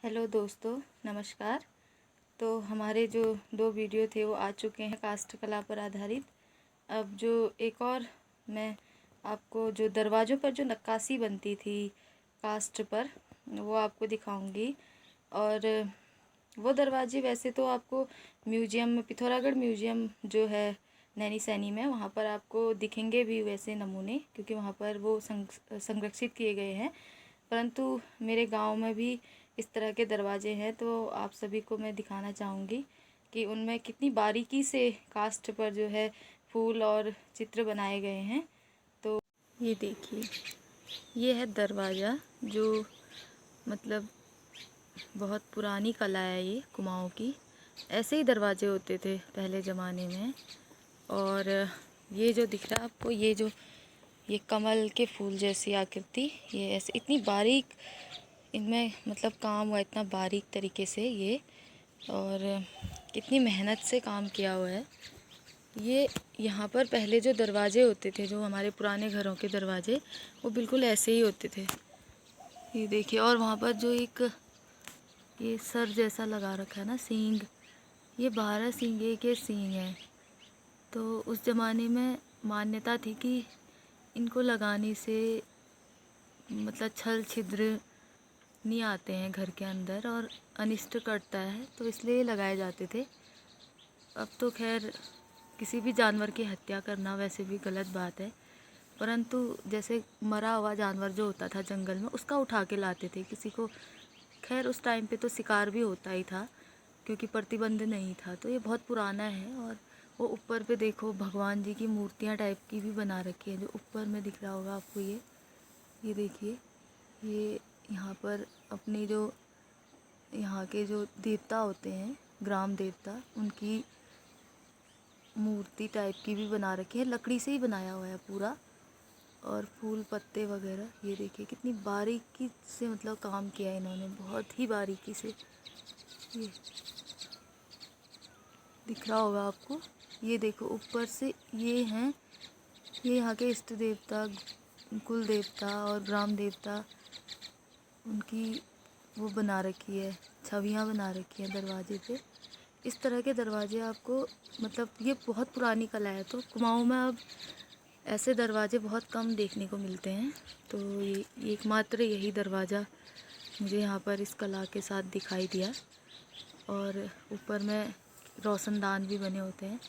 Hello दोस्तों, नमस्कार। तो हमारे जो 2 वीडियो थे वो आ चुके हैं काष्ठ कला पर आधारित। अब जो एक और मैं आपको जो दरवाज़ों पर जो नक्काशी बनती थी काष्ठ पर वो आपको दिखाऊंगी। और वो दरवाजे वैसे तो आपको म्यूजियम में, पिथौरागढ़ म्यूजियम जो है नैनी सैनी में, वहाँ पर आपको दिखेंगे भी वैसे नमूने, क्योंकि वहाँ पर वो संरक्षित किए गए हैं। परंतु मेरे गांव में भी इस तरह के दरवाजे हैं, तो आप सभी को मैं दिखाना चाहूँगी कि उनमें कितनी बारीकी से काष्ठ पर जो है फूल और चित्र बनाए गए हैं। तो ये देखिए, ये है दरवाज़ा जो मतलब बहुत पुरानी कला है ये कुमाऊँ की। ऐसे ही दरवाजे होते थे पहले ज़माने में। और ये जो दिख रहा है आपको, ये कमल के फूल जैसी आकृति, ये ऐसे इतनी बारीक इनमें मतलब काम हुआ, इतना बारीक तरीके से ये, और कितनी मेहनत से काम किया हुआ है ये। यहाँ पर पहले जो दरवाजे होते थे, जो हमारे पुराने घरों के दरवाजे, वो बिल्कुल ऐसे ही होते थे। ये देखिए, और वहाँ पर जो एक ये सर जैसा लगा रखा है ना, सींग, ये 12 सींगे के सींग हैं। तो उस ज़माने में मान्यता थी कि इनको लगाने से मतलब छल छिद्र नहीं आते हैं घर के अंदर और अनिष्ट करता है, तो इसलिए लगाए जाते थे। अब तो खैर किसी भी जानवर की हत्या करना वैसे भी गलत बात है, परंतु जैसे मरा हुआ जानवर जो होता था जंगल में, उसका उठा के लाते थे किसी को। खैर उस टाइम पे तो शिकार भी होता ही था, क्योंकि प्रतिबंध नहीं था। तो ये बहुत पुराना है। और वो ऊपर पे देखो, भगवान जी की मूर्तियाँ टाइप की भी बना रखी है, जो ऊपर में दिख रहा होगा आपको। ये देखिए, ये यहाँ पर अपने जो यहाँ के जो देवता होते हैं, ग्राम देवता, उनकी मूर्ति टाइप की भी बना रखी है, लकड़ी से ही बनाया हुआ है पूरा। और फूल पत्ते वगैरह, ये देखिए कितनी बारीकी से मतलब काम किया है इन्होंने, बहुत ही बारीकी से। ये दिख रहा होगा आपको, ये देखो ऊपर से, ये हैं, ये यहाँ के इष्ट देवता, कुल देवता और ग्राम देवता, उनकी वो बना रखी है, छवियाँ बना रखी हैं दरवाजे पे। इस तरह के दरवाजे आपको मतलब ये बहुत पुरानी कला है। तो कुमाऊँ में अब ऐसे दरवाजे बहुत कम देखने को मिलते हैं। तो ये एकमात्र यही दरवाज़ा मुझे यहाँ पर इस कला के साथ दिखाई दिया। और ऊपर में रोशनदान भी बने होते हैं।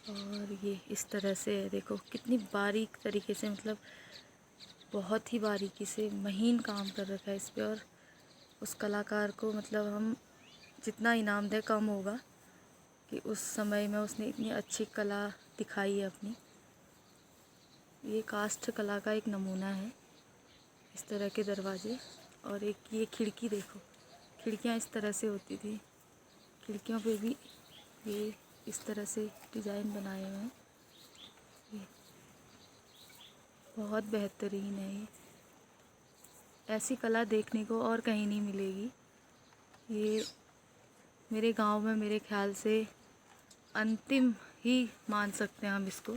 और ये इस तरह से देखो कितनी बारीक तरीके से, मतलब बहुत ही बारीकी से महीन काम कर रखा है इस पे। और उस कलाकार को मतलब हम जितना इनाम दें कम होगा, कि उस समय में उसने इतनी अच्छी कला दिखाई है अपनी। ये काष्ठ कला का एक नमूना है, इस तरह के दरवाजे। और एक ये खिड़की देखो, खिड़कियाँ इस तरह से होती थी, खिड़कियों पे भी ये इस तरह से डिज़ाइन बनाए हुए हैं। ये बहुत बेहतरीन है। ये ऐसी कला देखने को और कहीं नहीं मिलेगी। ये मेरे गांव में मेरे ख्याल से अंतिम ही मान सकते हैं हम इसको,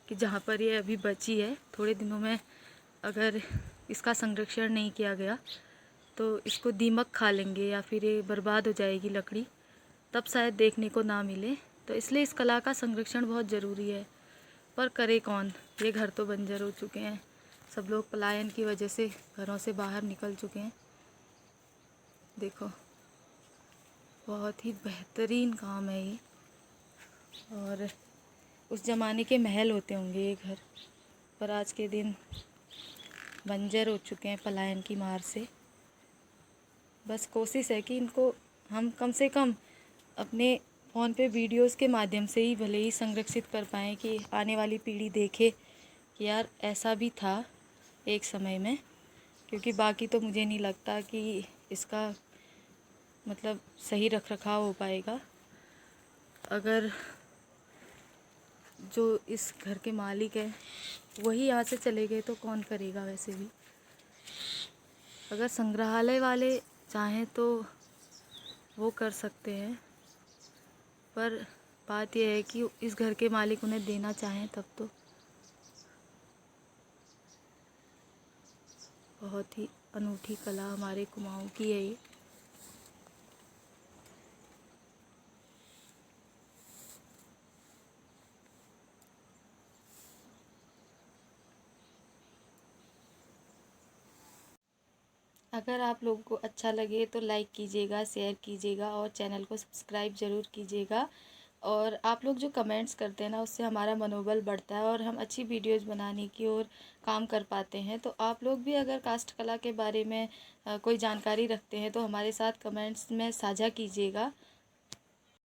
कि जहाँ पर ये अभी बची है। थोड़े दिनों में अगर इसका संरक्षण नहीं किया गया तो इसको दीमक खा लेंगे, या फिर ये बर्बाद हो जाएगी लकड़ी, तब शायद देखने को ना मिले। तो इसलिए इस कला का संरक्षण बहुत ज़रूरी है। पर करे कौन, ये घर तो बंजर हो चुके हैं, सब लोग पलायन की वजह से घरों से बाहर निकल चुके हैं। देखो, बहुत ही बेहतरीन काम है ये। और उस ज़माने के महल होते होंगे ये घर, पर आज के दिन बंजर हो चुके हैं पलायन की मार से। बस कोशिश है कि इनको हम कम से कम अपने फ़ोन पे वीडियोस के माध्यम से ही भले ही संरक्षित कर पाएँ, कि आने वाली पीढ़ी देखे कि यार ऐसा भी था एक समय में। क्योंकि बाकी तो मुझे नहीं लगता कि इसका मतलब सही रख रखाव हो पाएगा। अगर जो इस घर के मालिक हैं वही यहाँ से चले गए तो कौन करेगा। वैसे भी अगर संग्रहालय वाले चाहें तो वो कर सकते हैं, पर बात यह है कि इस घर के मालिक उन्हें देना चाहें तब तो। बहुत ही अनूठी कला हमारे कुमाऊँ की है ये। अगर आप लोगों को अच्छा लगे तो लाइक कीजिएगा, शेयर कीजिएगा और चैनल को सब्सक्राइब ज़रूर कीजिएगा। और आप लोग जो कमेंट्स करते हैं ना, उससे हमारा मनोबल बढ़ता है और हम अच्छी वीडियोस बनाने की ओर काम कर पाते हैं। तो आप लोग भी अगर कास्ट कला के बारे में कोई जानकारी रखते हैं तो हमारे साथ कमेंट्स में साझा कीजिएगा।